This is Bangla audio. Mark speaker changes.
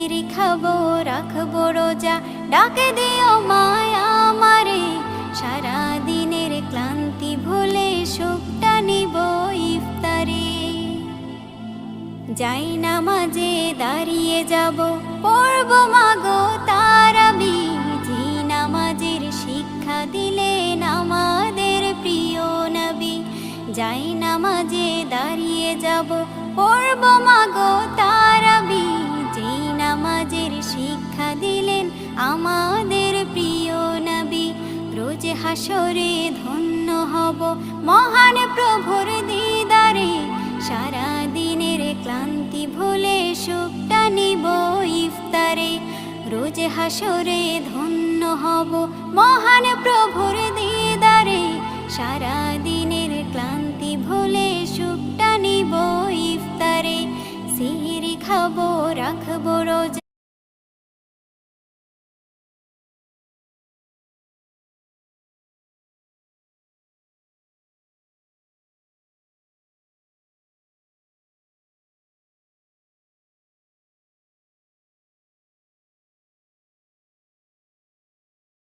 Speaker 1: খাবো রাখবো রোজা, ডাকে দিও মায়া আমারে। সারা দিনের ক্লান্তি ভুলে সুখটা নিব ইফতারে। যাই নামাজে দাঁড়িয়ে যাব, পড়ব মাগো তারাবি। যে নামাজের শিক্ষা দিলেন আমাদের প্রিয় নবী। যাই নামাজে দাঁড়িয়ে যাব, পড়ব মাগো তারাবি। যে নামাজের শিক্ষা দিলেন আমাদের প্রিয় নবী। রোজ হাসরে ধন্য হব মহান প্রভুর দিদারে। সারা দিনের ক্লান্তি ভুলে সুখটা নিব ইফতারে। রোজ হাসরে ধন্য হব মহান প্রভুর দিদারে। সারা দিনের ক্লান্তি ভুলে সুখটা নিব ইফতারে। সিহরি খাবো রাখবো রোজা,